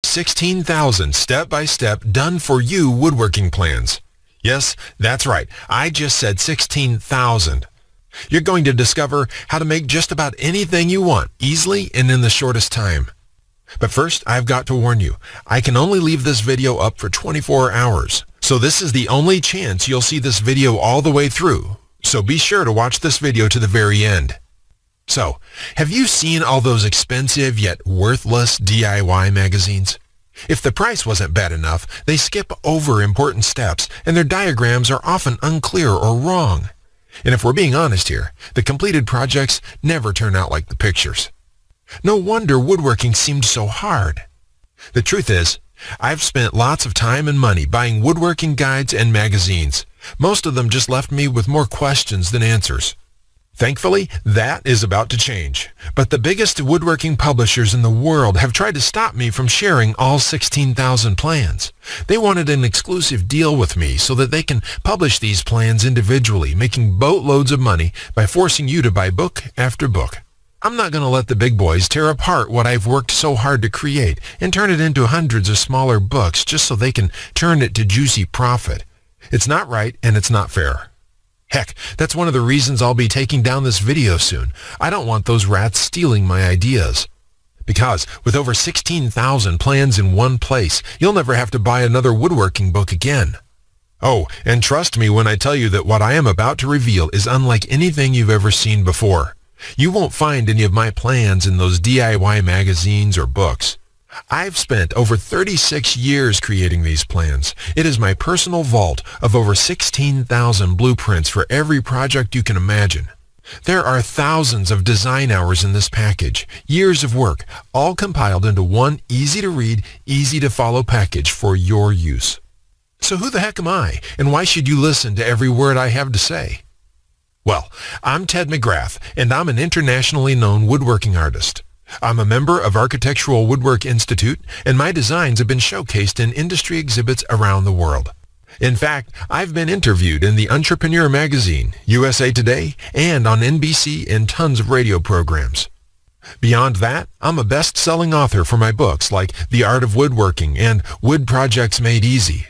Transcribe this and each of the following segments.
16,000 step-by-step done-for-you woodworking plans. Yes, that's right. I just said 16,000. You're going to discover how to make just about anything you want easily and in the shortest time. But first, I've got to warn you, I can only leave this video up for 24 hours. So this is the only chance you'll see this video all the way through. So be sure to watch this video to the very end. So, have you seen all those expensive yet worthless DIY magazines? If the price wasn't bad enough, they skip over important steps and their diagrams are often unclear or wrong. And if we're being honest here, the completed projects never turn out like the pictures. No wonder woodworking seemed so hard. The truth is, I've spent lots of time and money buying woodworking guides and magazines. Most of them just left me with more questions than answers. Thankfully, that is about to change. But the biggest woodworking publishers in the world have tried to stop me from sharing all 16,000 plans. They wanted an exclusive deal with me so that they can publish these plans individually, making boatloads of money by forcing you to buy book after book. I'm not going to let the big boys tear apart what I've worked so hard to create and turn it into hundreds of smaller books just so they can turn it to juicy profit. It's not right and it's not fair. Heck, that's one of the reasons I'll be taking down this video soon. I don't want those rats stealing my ideas. Because with over 16,000 plans in one place, you'll never have to buy another woodworking book again. Oh, and trust me when I tell you that what I am about to reveal is unlike anything you've ever seen before. You won't find any of my plans in those DIY magazines or books. I've spent over 36 years creating these plans. It is my personal vault of over 16,000 blueprints for every project you can imagine. There are thousands of design hours in this package, years of work, all compiled into one easy-to-read, easy-to-follow package for your use. So who the heck am I, and why should you listen to every word I have to say? Well, I'm Ted McGrath, and I'm an internationally known woodworking artist. I'm a member of Architectural Woodwork Institute, and my designs have been showcased in industry exhibits around the world. In fact, I've been interviewed in the Entrepreneur magazine, USA Today, and on NBC and tons of radio programs. Beyond that, I'm a best-selling author for my books like The Art of Woodworking and Wood Projects Made Easy.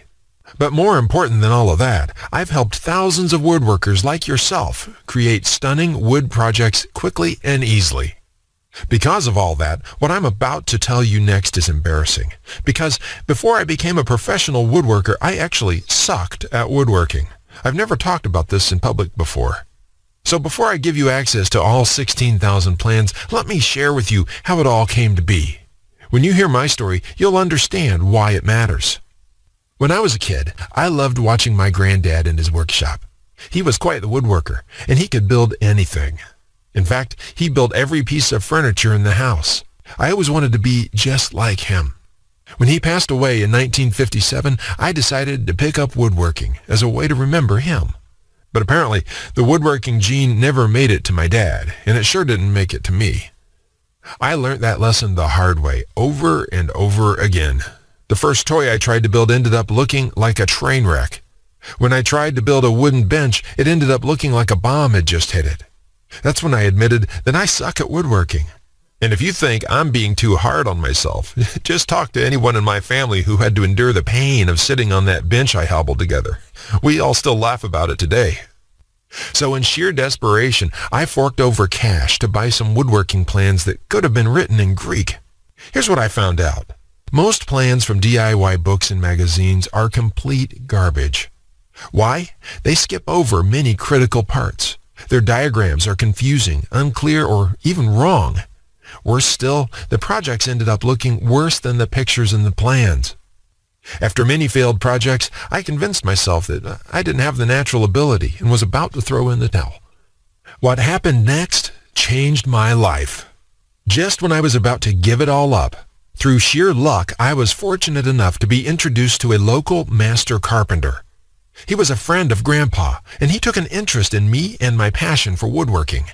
But more important than all of that, I've helped thousands of woodworkers like yourself create stunning wood projects quickly and easily. Because of all that, what I'm about to tell you next is embarrassing. Because before I became a professional woodworker, I actually sucked at woodworking. I've never talked about this in public before. So before I give you access to all 16,000 plans, let me share with you how it all came to be. When you hear my story, you'll understand why it matters. When I was a kid, I loved watching my granddad in his workshop. He was quite the woodworker, and he could build anything. In fact, he built every piece of furniture in the house. I always wanted to be just like him. When he passed away in 1957, I decided to pick up woodworking as a way to remember him. But apparently, the woodworking gene never made it to my dad, and it sure didn't make it to me. I learned that lesson the hard way, over and over again. The first toy I tried to build ended up looking like a train wreck. When I tried to build a wooden bench, it ended up looking like a bomb had just hit it. That's when I admitted that I suck at woodworking. And if you think I'm being too hard on myself, just talk to anyone in my family who had to endure the pain of sitting on that bench I hobbled together. We all still laugh about it today. So in sheer desperation, I forked over cash to buy some woodworking plans that could have been written in Greek. Here's what I found out. Most plans from DIY books and magazines are complete garbage. Why? They skip over many critical parts. Their diagrams are confusing, unclear, or even wrong. Worse still, the projects ended up looking worse than the pictures in the plans. After many failed projects, I convinced myself that I didn't have the natural ability and was about to throw in the towel. What happened next changed my life. Just when I was about to give it all up, through sheer luck, I was fortunate enough to be introduced to a local master carpenter. He was a friend of Grandpa, and he took an interest in me and my passion for woodworking.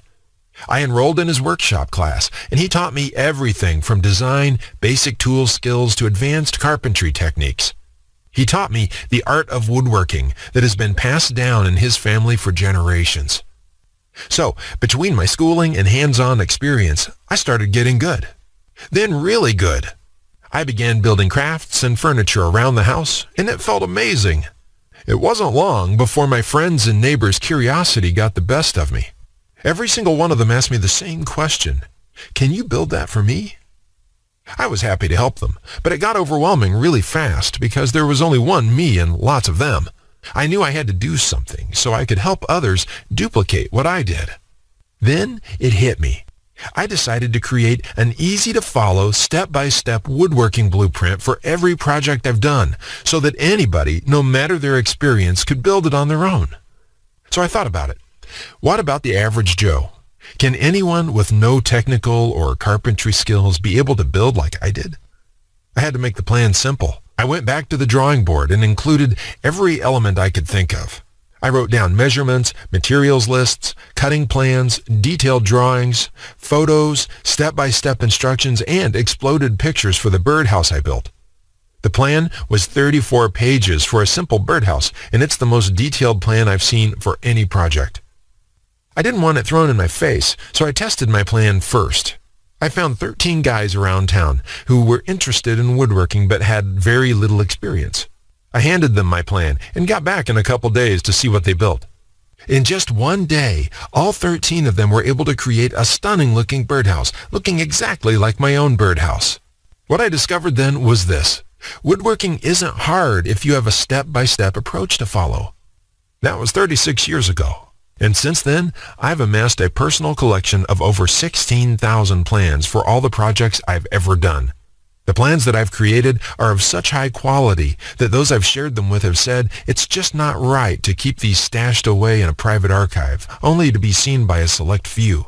I enrolled in his workshop class, and he taught me everything from design, basic tool skills to advanced carpentry techniques. He taught me the art of woodworking that has been passed down in his family for generations. So, between my schooling and hands-on experience, I started getting good. Then really good. I began building crafts and furniture around the house, and it felt amazing. It wasn't long before my friends and neighbors' curiosity got the best of me. Every single one of them asked me the same question: "Can you build that for me?" I was happy to help them, but it got overwhelming really fast because there was only one me and lots of them. I knew I had to do something so I could help others duplicate what I did. Then it hit me. I decided to create an easy-to-follow, step-by-step woodworking blueprint for every project I've done so that anybody, no matter their experience, could build it on their own. So I thought about it. What about the average Joe? Can anyone with no technical or carpentry skills be able to build like I did? I had to make the plan simple. I went back to the drawing board and included every element I could think of. I wrote down measurements, materials lists, cutting plans, detailed drawings, photos, step-by-step instructions, and exploded pictures for the birdhouse I built. The plan was 34 pages for a simple birdhouse, and it's the most detailed plan I've seen for any project. I didn't want it thrown in my face, so I tested my plan first. I found 13 guys around town who were interested in woodworking but had very little experience. I handed them my plan and got back in a couple days to see what they built. In just one day, all 13 of them were able to create a stunning-looking birdhouse, looking exactly like my own birdhouse. What I discovered then was this: woodworking isn't hard if you have a step-by-step approach to follow. That was 36 years ago. And since then, I've amassed a personal collection of over 16,000 plans for all the projects I've ever done. The plans that I've created are of such high quality that those I've shared them with have said it's just not right to keep these stashed away in a private archive, only to be seen by a select few.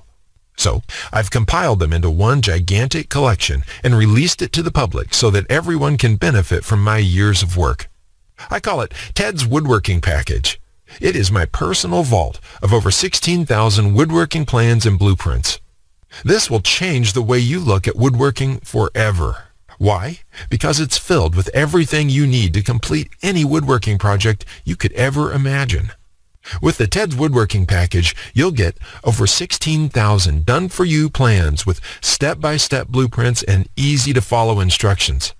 So, I've compiled them into one gigantic collection and released it to the public so that everyone can benefit from my years of work. I call it Ted's Woodworking Package. It is my personal vault of over 16,000 woodworking plans and blueprints. This will change the way you look at woodworking forever. Why? Because it's filled with everything you need to complete any woodworking project you could ever imagine. With the Ted's Woodworking Package, you'll get over 16,000 done-for-you plans with step-by-step blueprints and easy-to-follow instructions.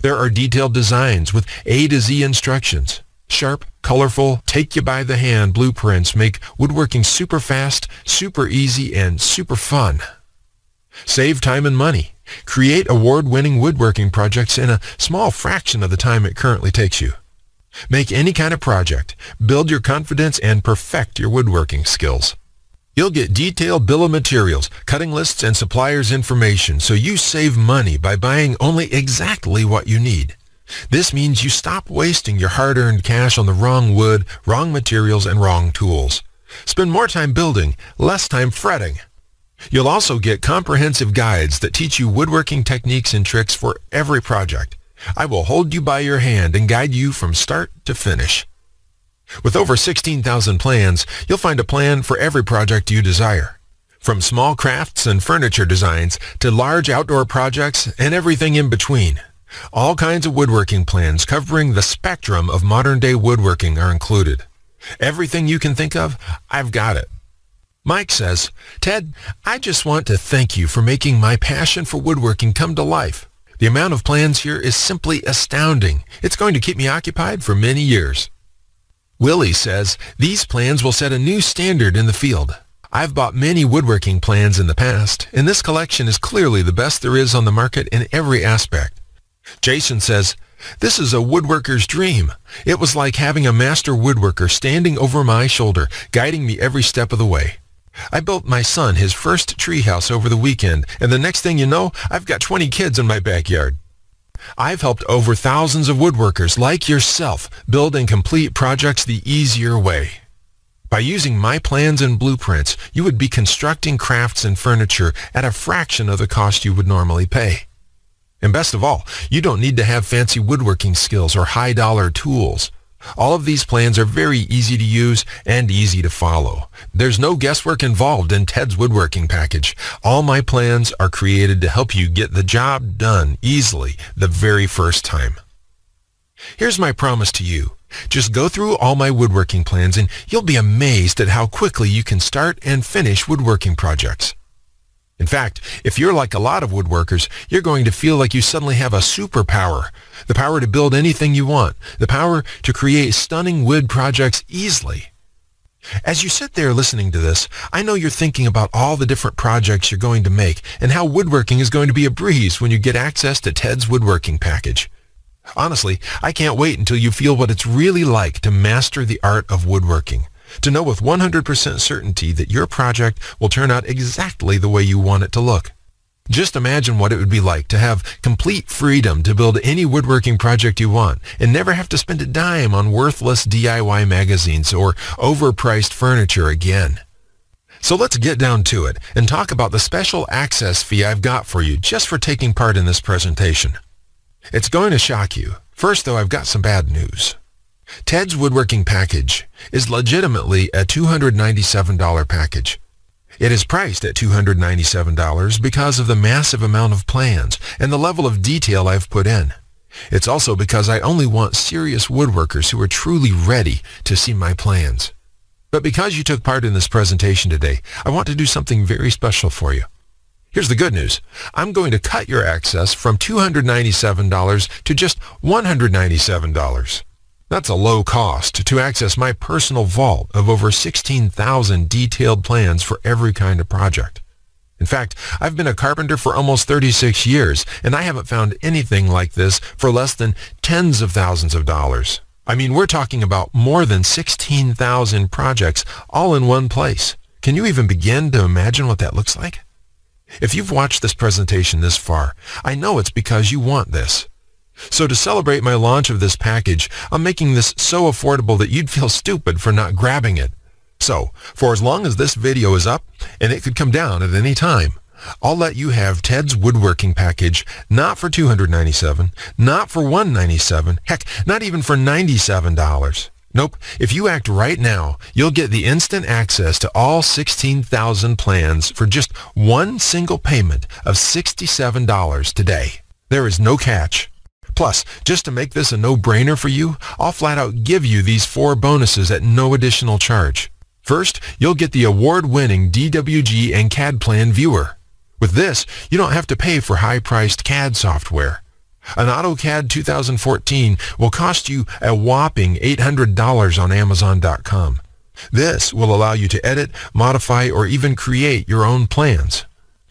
There are detailed designs with A to Z instructions. Sharp, colorful, take-you-by-the-hand blueprints make woodworking super fast, super easy, and super fun. Save time and money. Create award-winning woodworking projects in a small fraction of the time it currently takes you. Make any kind of project, build your confidence, and perfect your woodworking skills. You'll get detailed bill of materials, cutting lists, and suppliers' information so you save money by buying only exactly what you need. This means you stop wasting your hard-earned cash on the wrong wood, wrong materials, and wrong tools. Spend more time building, less time fretting. You'll also get comprehensive guides that teach you woodworking techniques and tricks for every project. I will hold you by your hand and guide you from start to finish. With over 16,000 plans, you'll find a plan for every project you desire. From small crafts and furniture designs to large outdoor projects and everything in between. All kinds of woodworking plans covering the spectrum of modern-day woodworking are included. Everything you can think of, I've got it. Mike says, "Ted, I just want to thank you for making my passion for woodworking come to life. The amount of plans here is simply astounding. It's going to keep me occupied for many years." Willie says, "These plans will set a new standard in the field. I've bought many woodworking plans in the past, and this collection is clearly the best there is on the market in every aspect." Jason says, "This is a woodworker's dream. It was like having a master woodworker standing over my shoulder, guiding me every step of the way. I built my son his first treehouse over the weekend, and the next thing you know, I've got 20 kids in my backyard. I've helped over thousands of woodworkers like yourself build and complete projects the easier way. By using my plans and blueprints, you would be constructing crafts and furniture at a fraction of the cost you would normally pay. And best of all, you don't need to have fancy woodworking skills or high-dollar tools. All of these plans are very easy to use and easy to follow. There's no guesswork involved in Ted's Woodworking Package. All my plans are created to help you get the job done easily the very first time. Here's my promise to you. Just go through all my woodworking plans and you'll be amazed at how quickly you can start and finish woodworking projects. In fact, if you're like a lot of woodworkers, you're going to feel like you suddenly have a superpower. The power to build anything you want. The power to create stunning wood projects easily. As you sit there listening to this, I know you're thinking about all the different projects you're going to make and how woodworking is going to be a breeze when you get access to Ted's woodworking package. Honestly, I can't wait until you feel what it's really like to master the art of woodworking. To know with 100% certainty that your project will turn out exactly the way you want it to look. Just imagine what it would be like to have complete freedom to build any woodworking project you want and never have to spend a dime on worthless DIY magazines or overpriced furniture again. So let's get down to it and talk about the special access fee I've got for you just for taking part in this presentation. It's going to shock you. First, though, I've got some bad news. Ted's woodworking package is legitimately a $297 package. It is priced at $297 because of the massive amount of plans and the level of detail I've put in. It's also because I only want serious woodworkers who are truly ready to see my plans. But because you took part in this presentation today, I want to do something very special for you. Here's the good news. I'm going to cut your access from $297 to just $197. That's a low cost to access my personal vault of over 16,000 detailed plans for every kind of project. In fact, I've been a carpenter for almost 36 years, and I haven't found anything like this for less than tens of thousands of dollars. I mean, we're talking about more than 16,000 projects all in one place. Can you even begin to imagine what that looks like? If you've watched this presentation this far, I know it's because you want this. So to celebrate my launch of this package, I'm making this so affordable that you'd feel stupid for not grabbing it. So, for as long as this video is up, and it could come down at any time, I'll let you have Ted's woodworking package not for $297, not for $197, heck, not even for $97. Nope, if you act right now, you'll get the instant access to all 16,000 plans for just one single payment of $67 today. There is no catch. Plus, just to make this a no-brainer for you, I'll flat out give you these 4 bonuses at no additional charge. First, you'll get the award-winning DWG and CAD Plan Viewer. With this, you don't have to pay for high-priced CAD software. An AutoCAD 2014 will cost you a whopping $800 on Amazon.com. This will allow you to edit, modify, or even create your own plans.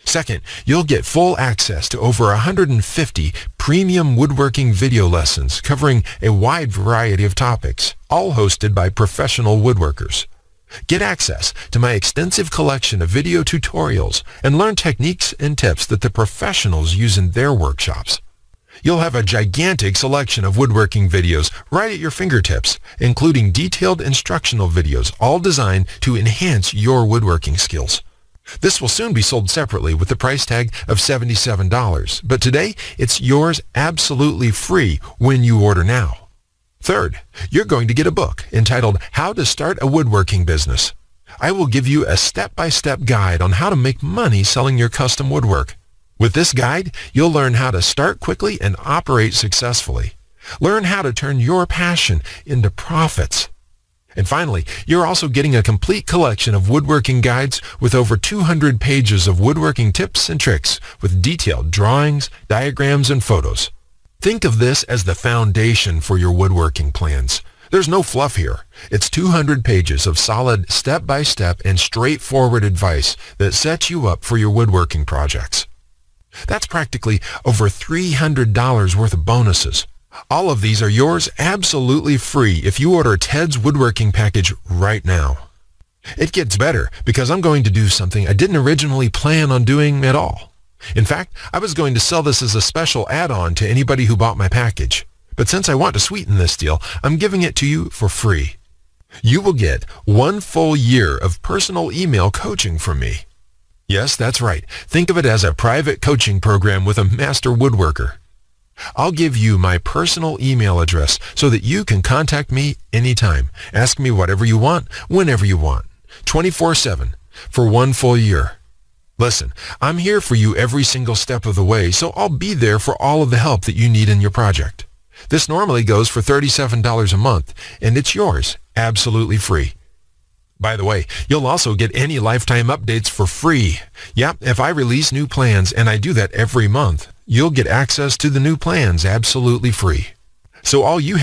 Second, you'll get full access to over 150 premium woodworking video lessons covering a wide variety of topics, all hosted by professional woodworkers. Get access to my extensive collection of video tutorials and learn techniques and tips that the professionals use in their workshops. You'll have a gigantic selection of woodworking videos right at your fingertips, including detailed instructional videos, all designed to enhance your woodworking skills. This will soon be sold separately with the price tag of $77, but today it's yours absolutely free when you order now. Third, you're going to get a book entitled How to Start a Woodworking Business. I will give you a step-by-step guide on how to make money selling your custom woodwork. With this guide, you'll learn how to start quickly and operate successfully. Learn how to turn your passion into profits. And finally, you're also getting a complete collection of woodworking guides with over 200 pages of woodworking tips and tricks with detailed drawings, diagrams, and photos. Think of this as the foundation for your woodworking plans. There's no fluff here. It's 200 pages of solid step-by-step and straightforward advice that sets you up for your woodworking projects. That's practically over $300 worth of bonuses. All of these are yours absolutely free if you order Ted's woodworking package right now. It gets better because I'm going to do something I didn't originally plan on doing at all. In fact, I was going to sell this as a special add-on to anybody who bought my package. But since I want to sweeten this deal, I'm giving it to you for free. You will get 1 full year of personal email coaching from me. Yes, that's right. Think of it as a private coaching program with a master woodworker. I'll give you my personal email address so that you can contact me anytime. Ask me whatever you want, whenever you want, 24/7, for 1 full year. Listen, I'm here for you every single step of the way, so I'll be there for all of the help that you need in your project. This normally goes for $37 a month, and it's yours, absolutely free. By the way, you'll also get any lifetime updates for free. Yeah, if I release new plans, and I do that every month, you'll get access to the new plans absolutely free. So all you